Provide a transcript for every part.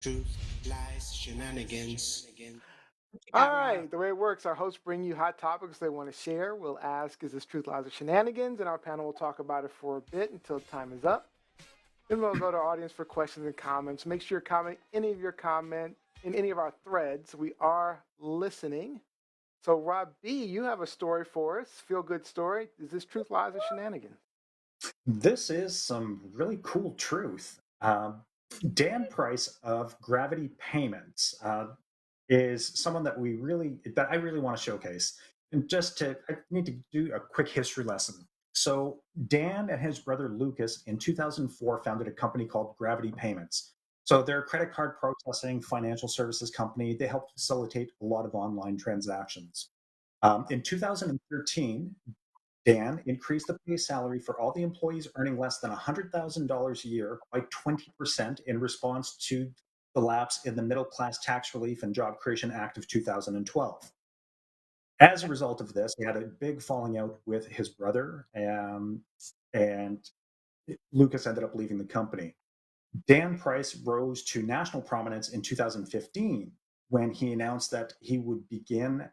Truth, lies, shenanigans. What you All got, Rob? right, the way it works, our hosts bring you hot topics they want to share. We'll ask, is this truth, lies, or shenanigans? And our panel will talk about it for a bit until time is up. Then we'll go to our audience for questions and comments. Make sure you comment any of your comment in any of our threads. We are listening. So, Rob B., you have a story for us. Feel good story. Is this truth, lies, or shenanigans? This is some really cool truth. Dan Price of Gravity Payments is someone that I really want to showcase. And I need to do a quick history lesson. So Dan and his brother Lucas in 2004 founded a company called Gravity Payments. So they're a credit card processing financial services company. They help facilitate a lot of online transactions. In 2013, Dan increased the base salary for all the employees earning less than $100,000 a year by 20% in response to the lapse in the Middle Class Tax Relief and Job Creation Act of 2012. As a result of this, he had a big falling out with his brother, and Lucas ended up leaving the company. Dan Price rose to national prominence in 2015 when he announced that he would begin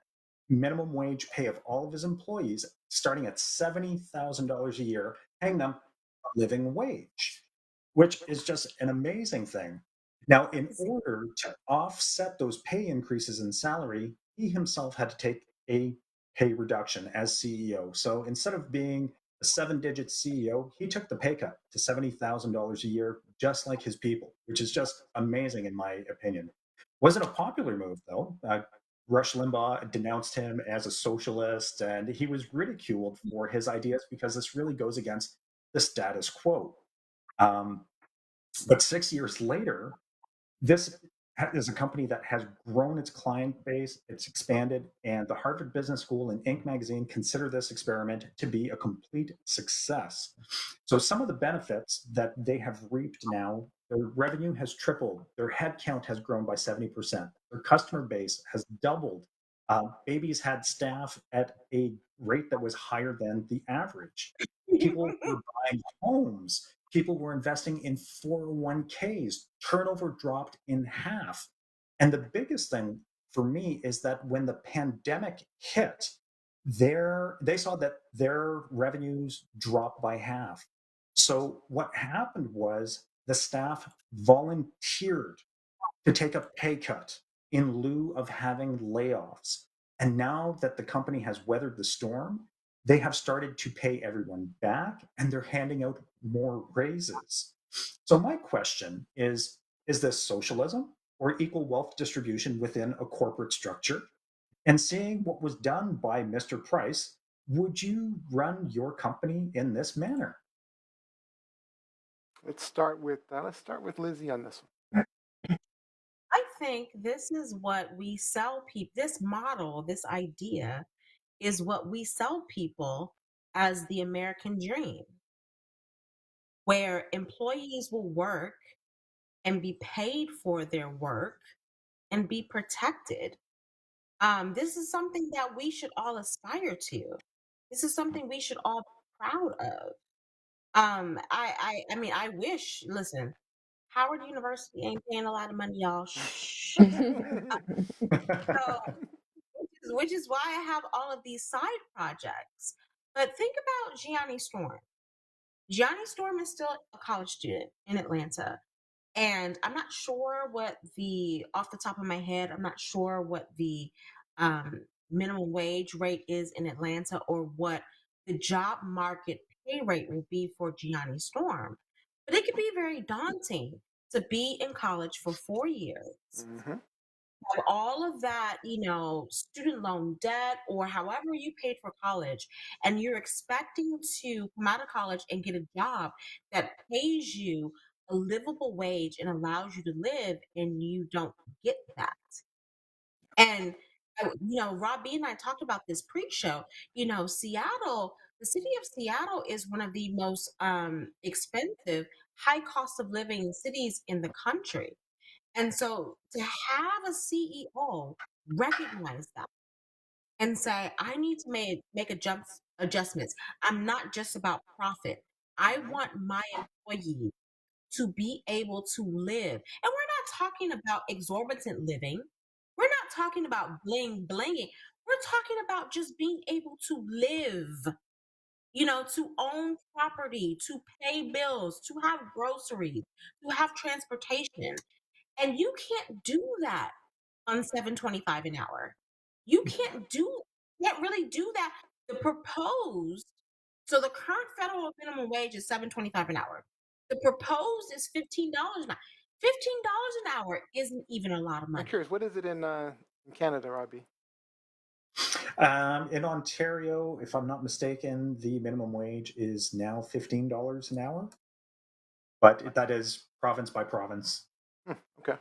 minimum wage pay of all of his employees starting at $70,000 a year, paying them a living wage, which is just an amazing thing. Now, in order to offset those pay increases in salary, he himself had to take a pay reduction as CEO. So instead of being a 7-digit CEO, he took the pay cut to $70,000 a year, just like his people, which is just amazing in my opinion. Wasn't a popular move though. Rush Limbaugh denounced him as a socialist, and he was ridiculed for his ideas because this really goes against the status quo. Um, but 6 years later, this is a company that has grown its client base, it's expanded, and the Harvard Business School and Inc. magazine consider this experiment to be a complete success. So some of the benefits that they have reaped now, their revenue has tripled, their headcount has grown by 70%, their customer base has doubled. Babies had staff at a rate that was higher than the average. People were buying homes. People were investing in 401ks. Turnover dropped in half. And the biggest thing for me is that when the pandemic hit, they saw that their revenues dropped by half. So what happened was the staff volunteered to take a pay cut in lieu of having layoffs. And now that the company has weathered the storm, they have started to pay everyone back and they're handing out more raises. So, my question is this socialism or equal wealth distribution within a corporate structure? And seeing what was done by Mr. Price, would you run your company in this manner? Let's start with Lizzie on this I think this is what we sell people. This model, this idea, is what we sell people as the American dream, where employees will work and be paid for their work and be protected. This is something that we should all aspire to. This is something we should all be proud of. I mean, I wish. Listen, Howard University ain't paying a lot of money, y'all. Shh. one. So, which is why I have all of these side projects. But think about Gianni Storm. Gianni Storm is still a college student in Atlanta. And I'm not sure what off the top of my head, I'm not sure what the um, minimum wage rate is in Atlanta or what the job market pay rate will be for Gianni Storm. But it can be very daunting to be in college for 4 years, Mhm. have all of that, student loan debt or however you paid for college, and you're expecting to come out of college and get a job that pays you a livable wage and allows you to live, and you don't get that. And Robbie and I talked about this pre-show. Seattle, the city of Seattle is one of the most expensive, high cost of living cities in the country. And so to have a CEO recognize that and say, I need to make adjustments. I'm not just about profit. I Mhm. want my employees to be able to live. And we're not talking about exorbitant living. We're not talking about bling blinging. We're talking about just being able to live, to own property, to pay bills, to have groceries, to have transportation. And you can't do that on 7.25 an hour. You can't really do that. The proposed, so the current federal minimum wage is 7.25 an hour. The proposed is $15 an hour. $15 an hour isn't even a lot of I'm money. curious, what is it in Canada, Robbie? In Ontario, if I'm not mistaken, the minimum wage is now $15 an hour, but that is province by province. Okay.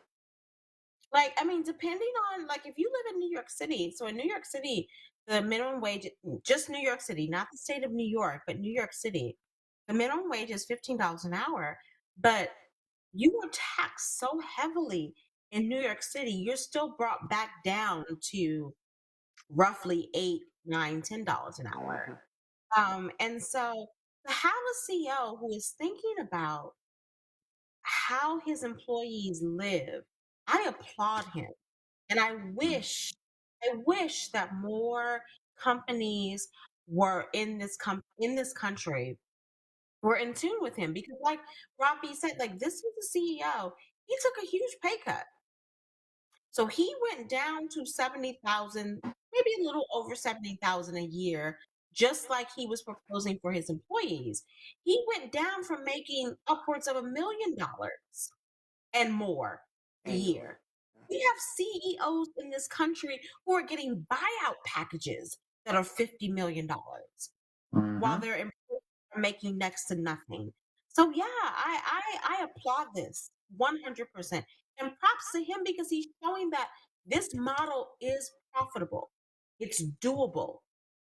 Like, I mean, depending on, like, if you live in New York City, so in New York City, the minimum wage, just New York City, not the state of New York, but New York City, the minimum wage is $15 an hour. But you are taxed so heavily in New York City, you're still brought back down to roughly $8, $9, $10 an hour. And so to have a CEO who is thinking about how his employees live, I applaud him. And I wish that more companies were in this country were in tune with him, because like Robbie said, like, this was the CEO. He took a huge pay cut. So he went down to 70,000, maybe a little over 70,000 a year, just like he was proposing for his employees. He went down from making upwards of $1 million and more a Annually. year. We have CEOs in this country who are getting buyout packages that are $50 million while Mhm. their employees are making next to nothing. So yeah, I applaud this 100%. And props to him, because he's showing that this model is profitable. It's doable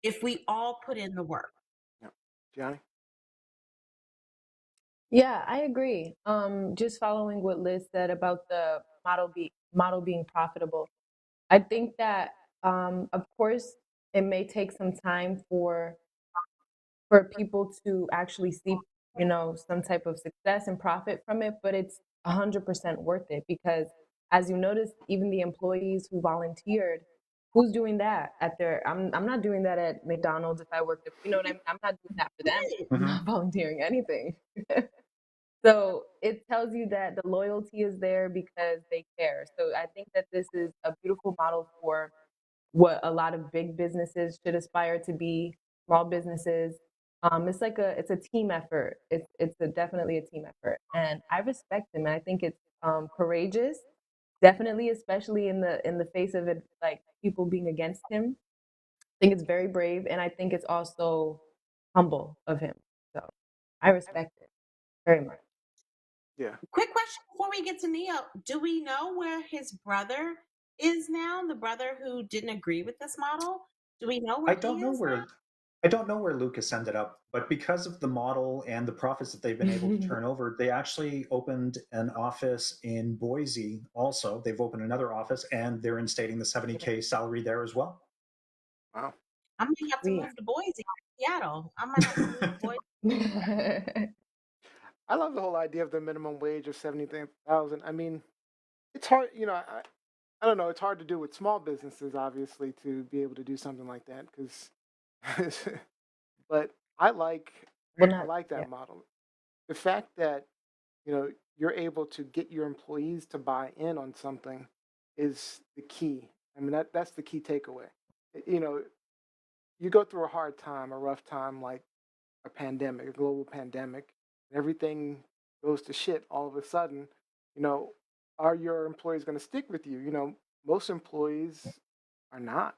if we all put in the work. Yeah. Gianni? Yeah, I agree. Just following what Liz said about the model being profitable. I think that of course it may take some time for people to actually see, some type of success and profit from it, but it's 100% worth it because as you noticed, even the employees who volunteered, who's doing that at their I'm not doing that at McDonald's if I worked at, you know what I mean? I'm not doing that for them. Right. I'm not volunteering anything. So it tells you that the loyalty is there because they care. So I think that this is a beautiful model for what a lot of big businesses should aspire to be, small businesses. It's a team effort. Definitely a team effort, and I respect him. And I think it's courageous, definitely, especially in the face of it, like people being against him. I think it's very brave, and I think it's also humble of him. So I respect it very much. Yeah. Quick question before we get to Neo. Do we know where his brother is now? The brother who didn't agree with this model? Do we know I where he don't know is now? where I don't know where Lucas ended up, but because of the model and the profits that they've been able to turn over, they actually opened an office in Boise. Also, they've opened another office, and they're instating the 70K salary there as well. Wow. I might have to Sweet. move to Boise, Seattle. I might have to move to Boise. I love the whole idea of the minimum wage of 70,000. I mean, it's hard, I don't know, it's hard to do with small businesses, obviously, to be able to do something like that because, but Well, I not like yeah. that model. The fact that, you're able to get your employees to buy in on something is the key. I mean, that's the key takeaway. You know, you go through a hard time, a rough time, like a pandemic, a global pandemic, and everything goes to shit all of a sudden, you know, are your employees going to stick with you? Most employees are not.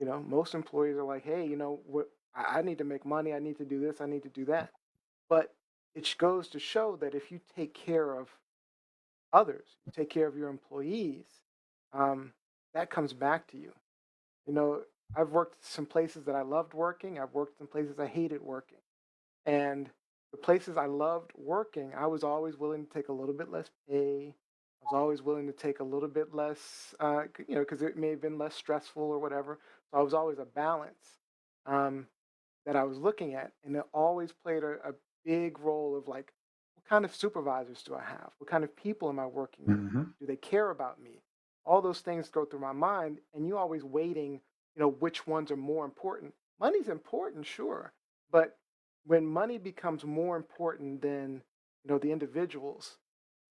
Most employees are like, hey, what? I need to make money. I need to do this. I need to do that. But it goes to show that if you take care of others, you take care of your employees, um, that comes back to you. You know, I've worked some places that I loved working. I've worked in places I hated working. And the places I loved working, I was always willing to take a little bit less pay. I was always willing to take a little bit less, because it may have been less stressful or whatever. So I was always a balance um, that I was looking at. And it always played a big role of like, kind of supervisors do I have? What kind of people am I working with? Hmm. Do they care about me? All those things go through my mind, and you always waiting, which ones are more important. Money's important, sure, but when money becomes more important than, the individuals,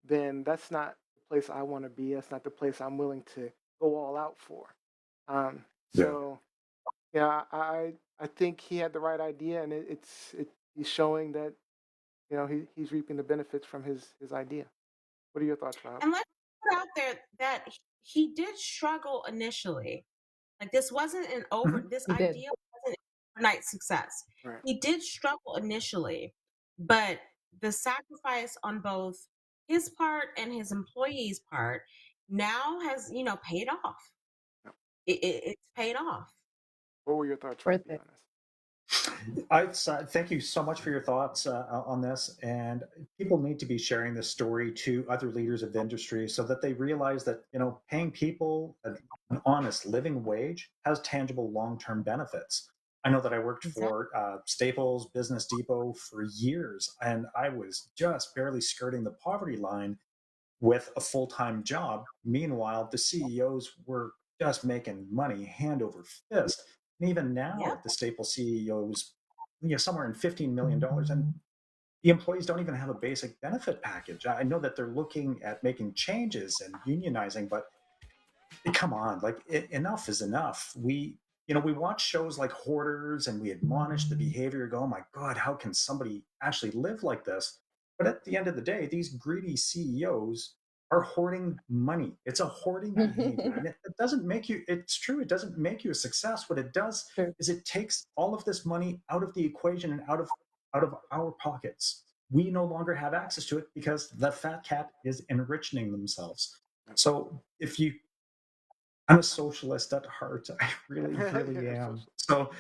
then that's not the place I want to be. That's not the place I'm willing to go all out for. Um, Yeah. so yeah, I think he had the right idea, and he's showing that he's reaping the benefits from his idea. What are your thoughts, Rob? And let's put out there that he did struggle initially. Like Hmm. this He did. idea wasn't an overnight success. Right. He did struggle initially, but the sacrifice on both his part and his employees' part now has, paid off. Yeah. It's paid off. What were your thoughts, Rob? Worth Be it. honest. Thank you so much for your thoughts on this. And people need to be sharing this story to other leaders of industry so that they realize that paying people an honest living wage has tangible long-term benefits. I know that I worked Exactly. for Staples Business Depot for years, and I was just barely skirting the poverty line with a full-time job. Meanwhile, the CEOs were just making money hand over fist. And even Yep. now, the Staples CEOs, somewhere in $15 million, and the employees don't even have a basic benefit package. I know that they're looking at making changes and unionizing, but come on, like enough is enough. We watch shows like Hoarders and we admonish the behavior, go, oh my God, how can somebody actually live like this? But at the end of the day, these greedy CEOs are hoarding money. It's a hoarding behavior. And it doesn't make you, it's true, it doesn't make you a success. What it does True. is it takes all of this money out of the equation and out of our pockets. We no longer have access to it because the fat cat is enriching themselves. So if you I'm a socialist at heart. I really, really You're so am. So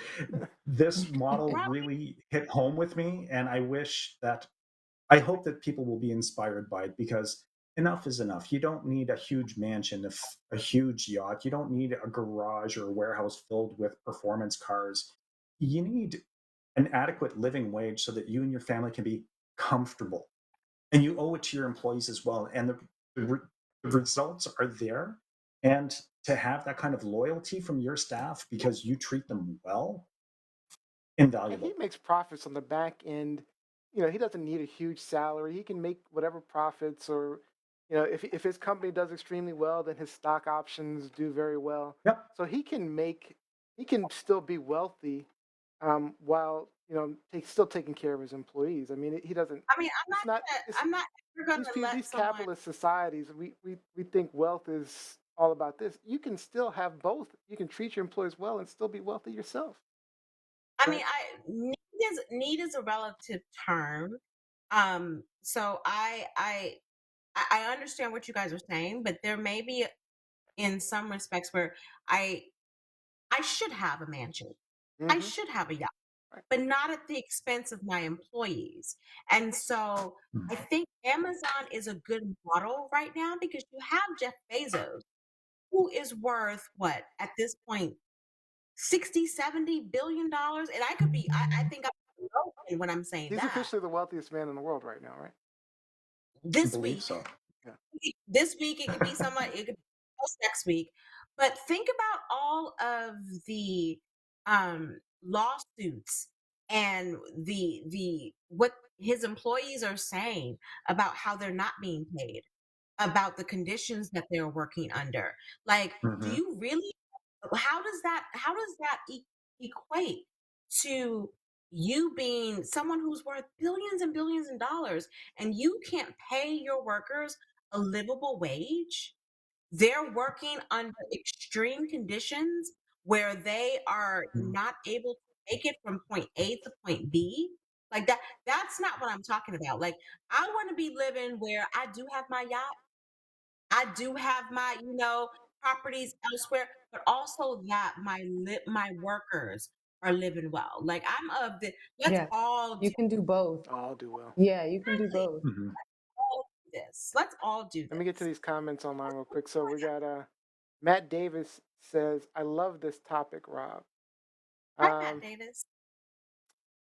this model Right. really hit home with me, and I hope that people will be inspired by it because enough is enough. You don't need a huge mansion, a huge yacht. You don't need a garage or a warehouse filled with performance cars. You need an adequate living wage so that you and your family can be comfortable, and you owe it to your employees as well. And the results are there. And to have that kind of loyalty from your staff because you treat them well, And he invaluable. makes profits on the back end. He doesn't need a huge salary. He can make whatever profits, or if his company does extremely well, then his stock options do very well. Yep. So he can still be wealthy, while still taking care of his employees. I mean, he doesn't. I mean, It's not. It's I'm not ever gonna let these someone. capitalist societies. We think wealth is all about this. You can still have both. You can treat your employees well and still be wealthy yourself. I mean, Right. need is a relative term. So I understand what you guys are saying, but there may be in some respects where I I should have a mansion. I Mm-hmm. should have a yacht, Right. but not at the expense of my employees. And so I think Amazon is a good model right now because you have Jeff Bezos, who is worth what at this point 60, 70 billion dollars. And I could be, I think I'm low when I'm saying He's that. officially the wealthiest man in the world right now, right? I This believe week, so. Yeah. this week it could be somebody, it could be next week. But think about all of the lawsuits and the what his employees are saying about how they're not being paid, about the conditions that they're working under. Like, do Hmm. you really, how does that equate to you being someone who's worth billions and billions of dollars and you can't pay your workers a livable wage? They're working under extreme conditions where they are not able to make it from point A to point B. Like that's not what I'm talking about. Like, I want to be living where I do have my yacht, I do have my, properties elsewhere, but also that my workers are living well. Like, I'm of the let's Yes. all You do can do both. All do well. Yeah, you can do exactly both. Hmm. all do this. Let's all do Let me get to this. these comments online real quick. So we got Matt Davis says, "I love this topic, Rob." Hi, Matt Um, Davis.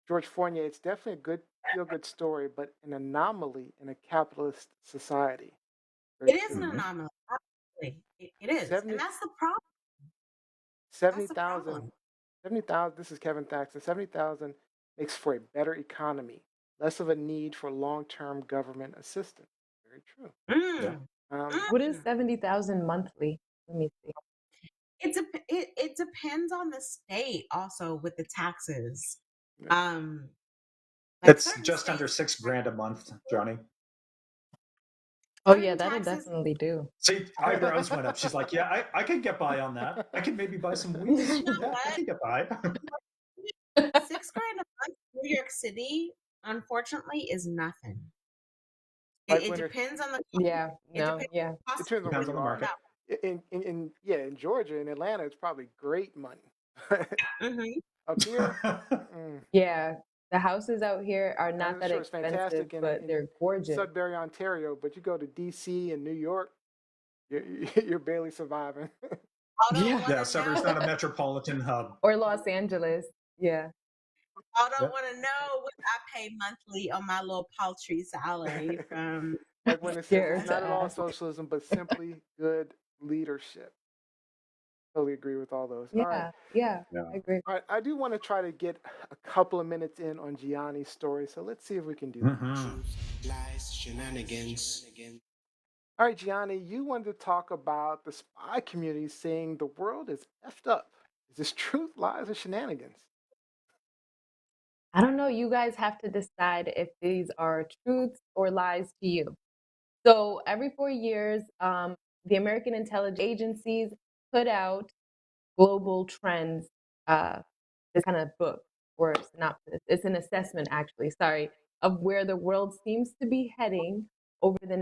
George Fournier, it's definitely a good feel good story, but an anomaly in a capitalist society. Very It is an true. Mhm. anomaly. Absolutely. It is. And 70 that's the problem. That's the 70,000. problem. 70,000, this is Kevin Thaxton, 70,000 makes for a better economy, less of a need for long term government assistance. Very true. Yeah. Mm, What is mm. 70,000 monthly? Let me see. It depends on the state also with the taxes. Yeah. Um, like It's certain just under states, $6,000 a month, Johnny. Oh yeah, certain that'll taxes, definitely do. See, eyebrows went up. She's like, "Yeah, I could get by on that. I could maybe buy some weeds. you know Yeah, I what? could get by." $6,000 a month in New York City, unfortunately, is nothing. Like It when it, depends on the Yeah, it no, depends yeah. on the cost it of depends on where Depends living. on you the are. market. In Georgia, in Atlanta, it's probably great money. Hmm. Up here, mm, Yeah. The houses out here are not I'm that sure it's expensive, fantastic in, but in they're gorgeous. Sudbury, Ontario, but you go to DC and New York, you're, you're barely surviving. I don't Yeah. want Yeah, to Sudbury's know. not a metropolitan hub. Or Los Angeles. Yeah. I don't Yep. want to know what I pay monthly on my little paltry salary from. Like when it says it's Scared not to at all ask. socialism, but simply good leadership. Totally agree with all those. All right. Yeah, yeah, Yeah. I agree. All right. I do want to try to get a couple of minutes in on Gianni's story. So let's see if we can do that. Hmm. Truth, lies, shenanigans. All right, Gianni, you wanted to talk about the spy community saying the world is effed up. Is this truth, lies, or shenanigans? I don't know. You guys have to decide if these are truths or lies to you. So every 4 years, the American intelligence agencies put out global trends, this kind of book or synopsis. It's an assessment, actually, sorry, of where the world seems to be heading over the